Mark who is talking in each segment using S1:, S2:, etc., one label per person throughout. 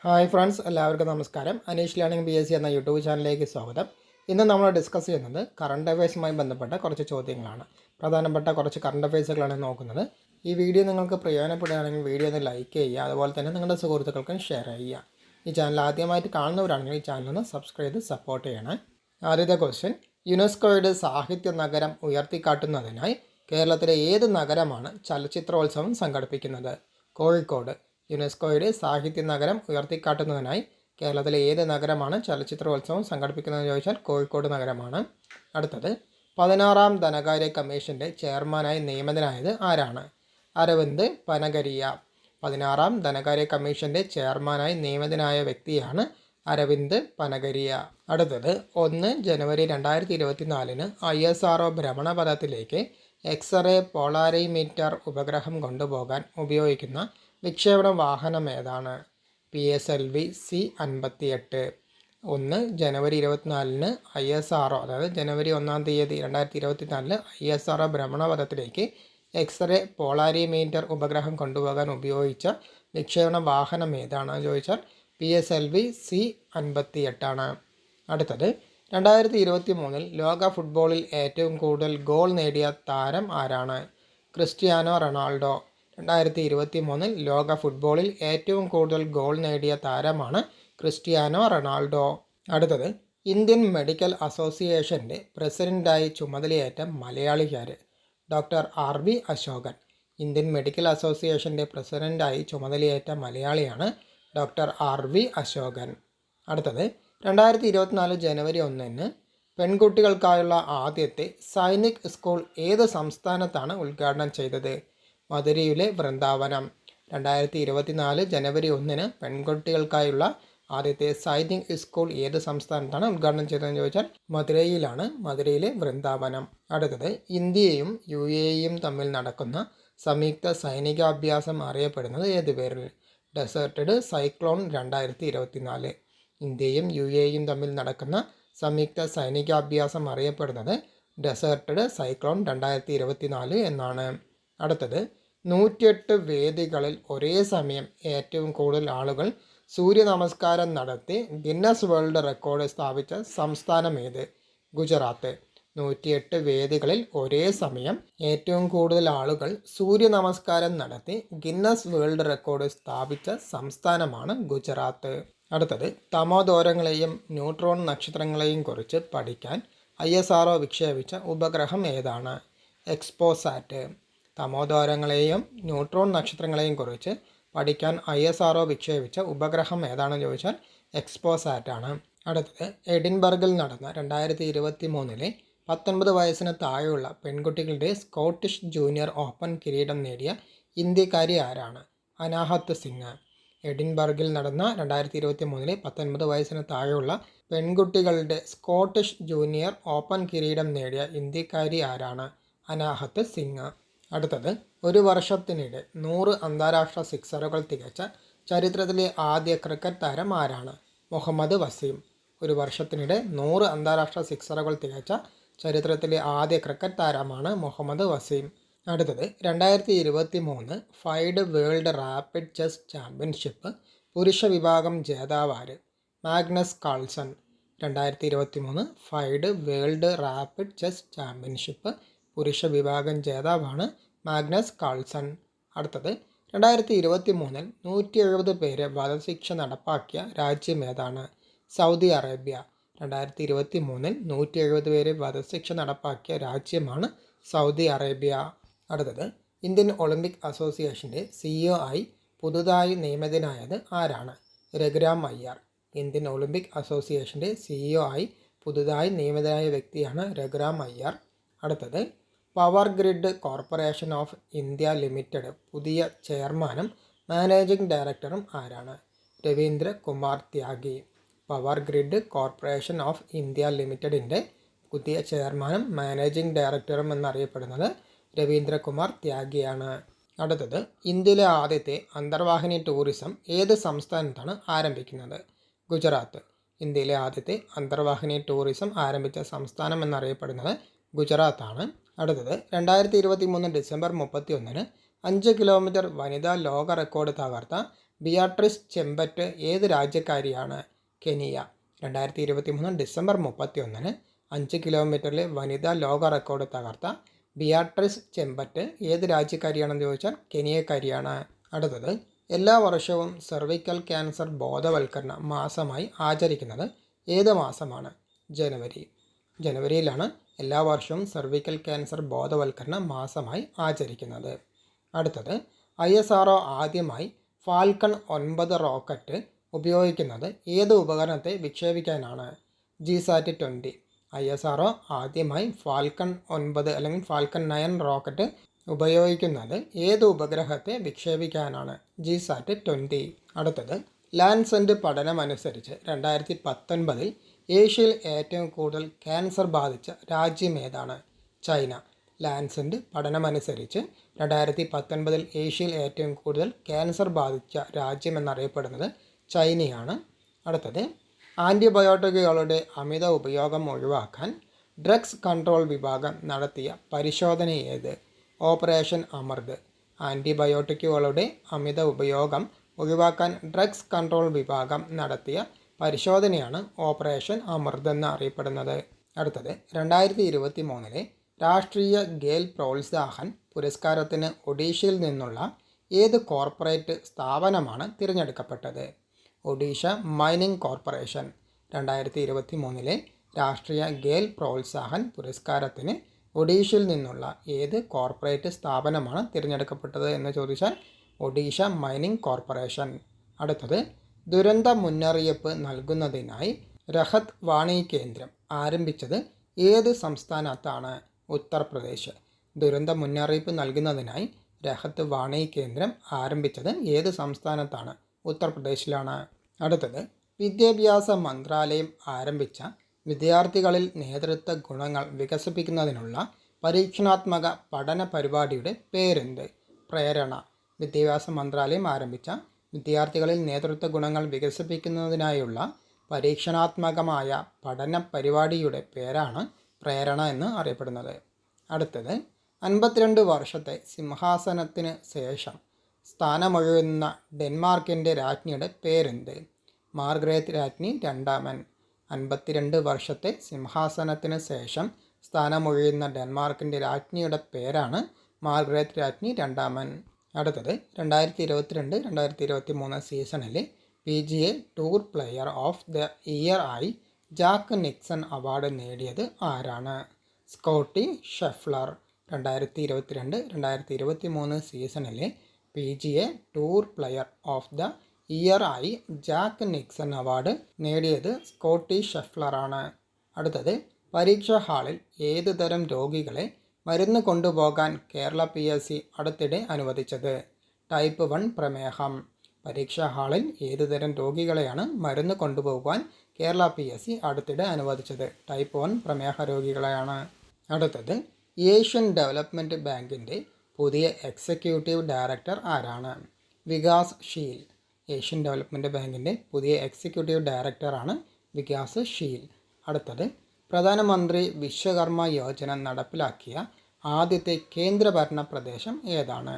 S1: Hi friends, എല്ലാവർക്കും നമസ്കാരം. Aneesh learning BSc എന്ന യൂട്യൂബ് ചാനലിലേക്ക് സ്വാഗതം. ഇന്ന് നമ്മൾ ഡിസ്കസ് ചെയ്യുന്നത് കറണ്ട് അഫയേഴ്സുമായി ബന്ധപ്പെട്ട കുറച്ച് ചോദ്യങ്ങളാണ്. പ്രധാനപ്പെട്ട കുറച്ച് കറണ്ട് അഫയേഴ്സുകളാണ് നോക്കുന്നത്. ഈ വീഡിയോ നിങ്ങൾക്ക് പ്രയോജനപ്പെടുകയാണെങ്കിൽ വീഡിയോ ഒന്ന് ലൈക്ക് ചെയ്യുക, അതുപോലെ തന്നെ നിങ്ങളുടെ സുഹൃത്തുക്കൾക്കും ഷെയർ ചെയ്യുക. ഈ ചാനൽ ആദ്യമായിട്ട് കാണുന്നവരാണെങ്കിൽ ഈ ചാനൽ ഒന്ന് സബ്സ്ക്രൈബ് ചെയ്ത് സപ്പോർട്ട് ചെയ്യണേ. ആദ്യത്തെ ക്വസ്റ്റ്യൻ, യുനെസ്കോയുടെ സാഹിത്യ നഗരം ഉയർത്തിക്കാട്ടുന്നതിനായി കേരളത്തിലെ ഏത് നഗരമാണ് ചലച്ചിത്രോത്സവം സംഘടിപ്പിക്കുന്നത്? കോഴിക്കോട്. യുനെസ്കോയുടെ സാഹിത്യ നഗരം ഉയർത്തിക്കാട്ടുന്നതിനായി കേരളത്തിലെ ഏത് നഗരമാണ് ചലച്ചിത്രോത്സവം സംഘടിപ്പിക്കുന്നതെന്ന് ചോദിച്ചാൽ കോഴിക്കോട് നഗരമാണ്. അടുത്തത്, 16ാം ധനകാര്യ കമ്മീഷൻ്റെ ചെയർമാനായി നിയമിതനായത് ആരാണ്? അരവിന്ദ് പനഗരിയ. 16ാം ധനകാര്യ കമ്മീഷൻ്റെ ചെയർമാനായി നിയമിതനായ വ്യക്തിയാണ് അരവിന്ദ് പനഗരിയ. അടുത്തത്, 1 ജനുവരി 2024 ISRO ഭ്രമണപഥത്തിലേക്ക് എക്സ്റേ പോളാരിമീറ്റർ ഉപഗ്രഹം കൊണ്ടുപോകാൻ ഉപയോഗിക്കുന്ന വിക്ഷേപണ വാഹനം ഏതാണ്? PSLV C-58. 1 ജനുവരി 24 ISRO, അതായത് ജനുവരി 1 തീയതി 2024 ISRO ഭ്രമണപഥത്തിലേക്ക് എക്സ്റേ പോളാരിമീറ്റർ ഉപഗ്രഹം കൊണ്ടുപോകാൻ ഉപയോഗിച്ച വിക്ഷേപണ വാഹനം ഏതാണെന്ന് ചോദിച്ചാൽ PSLV C-58 ആണ്. അടുത്തത്, 2023 ലോക ഫുട്ബോളിൽ ഏറ്റവും കൂടുതൽ ഗോൾ നേടിയ താരം ആരാണ്? Cristiano Ronaldo. 2023 ലോക ഫുട്ബോളിൽ ഏറ്റവും കൂടുതൽ ഗോൾ നേടിയ താരമാണ് ക്രിസ്ത്യാനോ റൊണാൾഡോ. അടുത്തത്, ഇന്ത്യൻ മെഡിക്കൽ അസോസിയേഷൻ്റെ പ്രസിഡൻ്റായി ചുമതലയേറ്റ മലയാളിക്കാർ? Doctor RV Ashokan. Indian Medical അസോസിയേഷൻ്റെ പ്രസിഡൻ്റായി ചുമതലയേറ്റ മലയാളിയാണ് ഡോക്ടർ RV അശോകൻ. അടുത്തത്, 2024 ജനുവരി 1 പെൺകുട്ടികൾക്കായുള്ള ആദ്യത്തെ സൈനിക് സ്കൂൾ ഏത് സംസ്ഥാനത്താണ് ഉദ്ഘാടനം ചെയ്തത്? മധുരയിലെ വൃന്ദാവനം. 2024 ജനുവരി 1 പെൺകുട്ടികൾക്കായുള്ള ആദ്യത്തെ സൈനിക് സ്കൂൾ ഏത് സംസ്ഥാനത്താണ് ഉദ്ഘാടനം ചെയ്തതെന്ന് ചോദിച്ചാൽ മധുരയിലാണ്, മധുരയിലെ വൃന്ദാവനം. അടുത്തത്, ഇന്ത്യയും UAEയും തമ്മിൽ നടക്കുന്ന സംയുക്ത സൈനികാഭ്യാസം അറിയപ്പെടുന്നത് ഏത് പേരിൽ? Deserted cyclone 2024. ഇന്ത്യയും UAEയും തമ്മിൽ നടക്കുന്ന സംയുക്ത സൈനികാഭ്യാസം അറിയപ്പെടുന്നത് ഡെസേർട്ടഡ് സൈക്ലോൺ 2024 എന്നാണ്. അടുത്തത്, 108 വേദികളിൽ ഒരേ സമയം ഏറ്റവും കൂടുതൽ ആളുകൾ സൂര്യ നമസ്കാരം നടത്തി ഗിന്നസ് വേൾഡ് റെക്കോർഡ് സ്ഥാപിച്ച സംസ്ഥാനം ഏത്? ഗുജറാത്ത്. 108 വേദികളിൽ ഒരേ സമയം ഏറ്റവും കൂടുതൽ ആളുകൾ സൂര്യ നമസ്കാരം നടത്തി ഗിന്നസ് വേൾഡ് റെക്കോർഡ് സ്ഥാപിച്ച സംസ്ഥാനമാണ് ഗുജറാത്ത്. അടുത്തത്, തമോദോരങ്ങളെയും ന്യൂട്രോൺ നക്ഷത്രങ്ങളെയും കുറിച്ച് പഠിക്കാൻ ISRO വിക്ഷേപിച്ച ഉപഗ്രഹം ഏതാണ്? എക്സ്പോസാറ്റ്. തമോദോരങ്ങളെയും ന്യൂട്രോൺ നക്ഷത്രങ്ങളെയും കുറിച്ച് പഠിക്കാൻ ISRO വിക്ഷേപിച്ച ഉപഗ്രഹം ഏതാണെന്ന് ചോദിച്ചാൽ എക്സ്പോസാറ്റ് ആണ്. അടുത്തത്, എഡിൻബർഗിൽ നടന്ന 2023 19 വയസ്സിന് താഴെയുള്ള പെൺകുട്ടികളുടെ സ്കോട്ടിഷ് ജൂനിയർ ഓപ്പൺ കിരീടം നേടിയ ഇന്ത്യക്കാരി ആരാണ്? അനാഹത്ത് സിംഗ്. എഡിൻബർഗിൽ നടന്ന 2023 19 വയസ്സിന് താഴെയുള്ള പെൺകുട്ടികളുടെ സ്കോട്ടിഷ് ജൂനിയർ ഓപ്പൺ കിരീടം നേടിയ ഇന്ത്യക്കാരി ആരാണ്? അനാഹത്ത് സിംഗ്. അടുത്തത്, ഒരു വർഷത്തിനിടെ 100 അന്താരാഷ്ട്ര സിക്സറുകൾ തികച്ച ചരിത്രത്തിലെ ആദ്യ ക്രിക്കറ്റ് താരം ആരാണ്? മുഹമ്മദ് വസീം. ഒരു വർഷത്തിനിടെ 100 അന്താരാഷ്ട്ര സിക്സറുകൾ തികച്ച ചരിത്രത്തിലെ ആദ്യ ക്രിക്കറ്റ് താരമാണ് മുഹമ്മദ് വസീം. അടുത്തത്, 2023 FIDE World Rapid Chess Championship പുരുഷ വിഭാഗം ജേതാവാര്? Magnus Carlsen. 2023 FIDE World Rapid Chess Championship പുരുഷ വിഭാഗം ജേതാവാണ് മാഗ്നസ് കാൾസൺ. അടുത്തത്, 2023 170 പേരെ വധശിക്ഷ നടപ്പാക്കിയ രാജ്യം ഏതാണ്? Saudi Arabia. 2023 170 പേരെ വധശിക്ഷ നടപ്പാക്കിയ രാജ്യമാണ് സൗദി അറേബ്യ. അടുത്തത്, ഇന്ത്യൻ ഒളിമ്പിക് അസോസിയേഷൻ്റെ CEO ആയി പുതുതായി നിയമിതനായത് ആരാണ്? രഘുറാം അയ്യർ. ഇന്ത്യൻ ഒളിമ്പിക് അസോസിയേഷൻ്റെ CEO ആയി പുതുതായി നിയമിതനായ വ്യക്തിയാണ് രഘുറാം അയ്യർ. അടുത്തത്, Power Grid Corporation of India Limited പുതിയ ചെയർമാനും മാനേജിംഗ് ഡയറക്ടറും ആരാണ്? Ravindra Kumar Tyagi. Power Grid Corporation of India ലിമിറ്റഡിൻ്റെ പുതിയ ചെയർമാനും മാനേജിംഗ് ഡയറക്ടറും എന്നറിയപ്പെടുന്നത് രവീന്ദ്രകുമാർ ത്യാഗിയാണ്. അടുത്തത്, ഇന്ത്യയിലെ ആദ്യത്തെ അന്തർവാഹിനി ടൂറിസം ഏത് സംസ്ഥാനത്താണ് ആരംഭിക്കുന്നത്? ഗുജറാത്ത്. ഇന്ത്യയിലെ ആദ്യത്തെ അന്തർവാഹിനി ടൂറിസം ആരംഭിച്ച സംസ്ഥാനം എന്നറിയപ്പെടുന്നത് ഗുജറാത്താണ്. അടുത്തത്, 2023 ഡിസംബർ 31 5 കിലോമീറ്റർ വനിതാ ലോക റെക്കോർഡ് തകർത്ത ബിയാട്രിസ് ചെമ്പറ്റ് ഏത് രാജ്യക്കാരിയാണ്? കെനിയ. 2023 ഡിസംബർ 31 5 കിലോമീറ്ററിലെ വനിതാ ലോക റെക്കോർഡ് തകർത്ത ബിയാട്രിസ് ചെമ്പറ്റ് ഏത് രാജ്യക്കാരിയാണെന്ന് ചോദിച്ചാൽ കെനിയക്കാരിയാണ്. അടുത്തത്, എല്ലാ വർഷവും സെർവിക്കൽ ക്യാൻസർ ബോധവൽക്കരണ മാസമായി ആചരിക്കുന്നത് ഏത് മാസമാണ്? ജനുവരി. ജനുവരിയിലാണ് എല്ലാ വർഷവും സെർവിക്കൽ ക്യാൻസർ ബോധവൽക്കരണ മാസമായി ആചരിക്കുന്നത്. അടുത്തത്, ISRO ആദ്യമായി ഫാൽക്കൺ 9 റോക്കറ്റ് ഉപയോഗിക്കുന്നത് ഏത് ഉപകരണത്തെ വിക്ഷേപിക്കാനാണ്? GSAT-20. ISRO ആദ്യമായി ഫാൽക്കൺ 9 അല്ലെങ്കിൽ ഫാൽക്കൺ 9 റോക്കറ്റ് ഉപയോഗിക്കുന്നത് ഏത് ഉപഗ്രഹത്തെ വിക്ഷേപിക്കാനാണ്? GSAT-20. അടുത്തത്, ലാൻസെൻ്റ് പഠനമനുസരിച്ച് 2019 ഏഷ്യയിൽ ഏറ്റവും കൂടുതൽ ക്യാൻസർ ബാധിച്ച രാജ്യം ഏതാണ്? ചൈന. ലാൻസെൻ്റ് പഠനമനുസരിച്ച് 2019 ഏഷ്യയിൽ ഏറ്റവും കൂടുതൽ ക്യാൻസർ ബാധിച്ച രാജ്യം എന്നറിയപ്പെടുന്നത് ചൈനയാണ്. അടുത്തത്, ആൻറ്റിബയോട്ടിക്കുകളുടെ അമിത ഉപയോഗം ഒഴിവാക്കാൻ ഡ്രഗ്സ് കൺട്രോൾ വിഭാഗം നടത്തിയ പരിശോധന ഏത്? ഓപ്പറേഷൻ അമൃത്. ആൻറ്റിബയോട്ടിക്കുകളുടെ അമിത ഉപയോഗം ഒഴിവാക്കാൻ ഡ്രഗ്സ് കൺട്രോൾ വിഭാഗം നടത്തിയ പരിശോധനയാണ് ഓപ്പറേഷൻ അമൃത് എന്ന് അറിയപ്പെടുന്നത്. അടുത്തത്, 2023 രാഷ്ട്രീയ ഖേൽ പ്രോത്സാഹൻ പുരസ്കാരത്തിന് ഒഡീഷയിൽ നിന്നുള്ള ഏത് കോർപ്പറേറ്റ് സ്ഥാപനമാണ് തിരഞ്ഞെടുക്കപ്പെട്ടത്? Odisha mining corporation. 2023 രാഷ്ട്രീയ ഖേൽ പ്രോത്സാഹൻ പുരസ്കാരത്തിന് ഒഡീഷയിൽ നിന്നുള്ള ഏത് കോർപ്പറേറ്റ് സ്ഥാപനമാണ് തിരഞ്ഞെടുക്കപ്പെട്ടത് എന്ന് ചോദിച്ചാൽ ഒഡീഷ മൈനിങ് കോർപ്പറേഷൻ. അടുത്തത്, ദുരന്ത മുന്നറിയിപ്പ് നൽകുന്നതിനായി രഹത് വാണി കേന്ദ്രം ആരംഭിച്ചത് ഏത് സംസ്ഥാനത്താണ്? ഉത്തർപ്രദേശ്. ദുരന്ത മുന്നറിയിപ്പ് നൽകുന്നതിനായി രഹത് വാണി കേന്ദ്രം ആരംഭിച്ചത് ഏത് സംസ്ഥാനത്താണ്? ഉത്തർപ്രദേശിലാണ്. അടുത്തത്, വിദ്യാഭ്യാസ മന്ത്രാലയം ആരംഭിച്ച വിദ്യാർത്ഥികളിൽ നേതൃത്വ ഗുണങ്ങൾ വികസിപ്പിക്കുന്നതിനുള്ള പരീക്ഷണാത്മക പഠന പരിപാടിയുടെ പേരെന്ത്? പ്രേരണ. വിദ്യാഭ്യാസ മന്ത്രാലയം ആരംഭിച്ച വിദ്യാർത്ഥികളിൽ നേതൃത്വ ഗുണങ്ങൾ വികസിപ്പിക്കുന്നതിനായുള്ള പരീക്ഷണാത്മകമായ പഠന പരിപാടിയുടെ പേരാണ് പ്രേരണ എന്ന് അറിയപ്പെടുന്നത്. അടുത്തത്, 52 വർഷത്തെ സിംഹാസനത്തിന് ശേഷം സ്ഥാനമൊഴിയുന്ന ഡെൻമാർക്കിൻ്റെ രാജ്ഞിയുടെ പേരെന്ത്? മാർഗ്രറ്റ് രാജ്ഞി രണ്ടാമൻ. 52 വർഷത്തെ സിംഹാസനത്തിന് ശേഷം സ്ഥാനമൊഴിയുന്ന ഡെൻമാർക്കിൻ്റെ രാജ്ഞിയുടെ പേരാണ് മാർഗ്രറ്റ് രാജ്ഞി രണ്ടാമൻ. അടുത്തത്, 2022-2023 സീസണിലെ PGA tour player of the year ആയി ജാക്ക് നിക്സൺ അവാർഡ് നേടിയത് ആരാണ്? Scottie Schaeffler. 2022-2023 സീസണിലെ PGA tour player of the year ആയി ജാക്ക് നിക്സൺ അവാർഡ് നേടിയത് സ്കോട്ടി ഷെഫ്ലറാണ്. അടുത്തത്, പരീക്ഷാ ഹാളിൽ ഏത് തരം രോഗികളെ മരുന്ന് കൊണ്ടുപോകാൻ കേരള PSC അടുത്തിടെ അനുവദിച്ചത്? ടൈപ്പ് 1 പ്രമേഹം. പരീക്ഷാ ഹാളിൽ ഏത് തരം രോഗികളെയാണ് മരുന്ന് കൊണ്ടുപോകാൻ കേരള PSC അടുത്തിടെ അനുവദിച്ചത്? ടൈപ്പ് 1 പ്രമേഹ രോഗികളെയാണ്. അടുത്തത്, ഏഷ്യൻ ഡെവലപ്മെൻറ്റ് ബാങ്കിൻ്റെ പുതിയ എക്സിക്യൂട്ടീവ് ഡയറക്ടർ ആരാണ്? വികാസ് ഷീൽ. ഏഷ്യൻ ഡെവലപ്മെൻറ്റ് ബാങ്കിൻ്റെ പുതിയ എക്സിക്യൂട്ടീവ് ഡയറക്ടറാണ് വികാസ് ഷീൽ. അടുത്തത്, പ്രധാനമന്ത്രി വിശ്വകർമ്മ യോജന നടപ്പിലാക്കിയ ആദ്യത്തെ കേന്ദ്രഭരണ പ്രദേശം ഏതാണ്?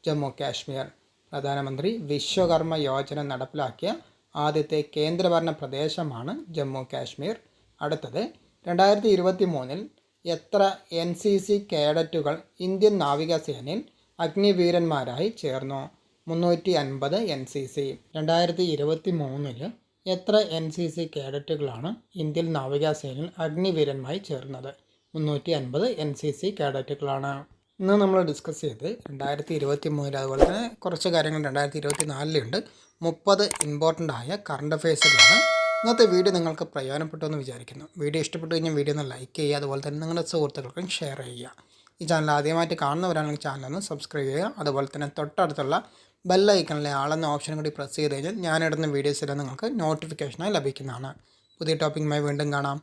S1: ജമ്മു കാശ്മീർ. പ്രധാനമന്ത്രി വിശ്വകർമ്മ യോജന നടപ്പിലാക്കിയ ആദ്യത്തെ കേന്ദ്രഭരണ പ്രദേശമാണ് ജമ്മു കാശ്മീർ. അടുത്തത്, 2023 എത്ര NCC കേഡറ്റുകൾ ഇന്ത്യൻ നാവികസേനയിൽ അഗ്നിവീരന്മാരായി ചേർന്നു? 350 NCC. 2023 എത്ര NCC കേഡറ്റുകളാണ് ഇന്ത്യൻ നാവികസേനയിൽ അഗ്നിവീരന്മാരായി ചേർന്നത്? 350 NCC കേഡറ്റുകളാണ്. ഇന്ന് നമ്മൾ ഡിസ്കസ് ചെയ്ത് 2023 അതുപോലെ തന്നെ കുറച്ച് കാര്യങ്ങൾ 2024 30 ഇമ്പോർട്ടൻ്റ് ആയ കറണ്ട് അഫയേഴ്സുകളാണ്. ഇന്നത്തെ വീഡിയോ നിങ്ങൾക്ക് പ്രയോജനപ്പെട്ടു എന്ന് വിചാരിക്കുന്നു. വീഡിയോ ഇഷ്ടപ്പെട്ടു കഴിഞ്ഞാൽ വീഡിയോ ഒന്ന് ലൈക്ക് ചെയ്യുക, അതുപോലെ തന്നെ നിങ്ങളുടെ സുഹൃത്തുക്കൾക്കും ഷെയർ ചെയ്യുക. ഈ ചാനൽ ആദ്യമായിട്ട് കാണുന്നവരാണെങ്കിൽ ചാനലൊന്ന് സബ്സ്ക്രൈബ് ചെയ്യുക. അതുപോലെ തന്നെ തൊട്ടടുത്തുള്ള ബെല്ലൈക്കണിലെ ആളെന്ന ഓപ്ഷനും കൂടി പ്രസ് ചെയ്ത് കഴിഞ്ഞാൽ ഞാനിടുന്ന വീഡിയോസെല്ലാം നിങ്ങൾക്ക് നോട്ടിഫിക്കേഷനായി ലഭിക്കുന്നതാണ്. പുതിയ ടോപ്പിക്കുമായി വീണ്ടും കാണാം.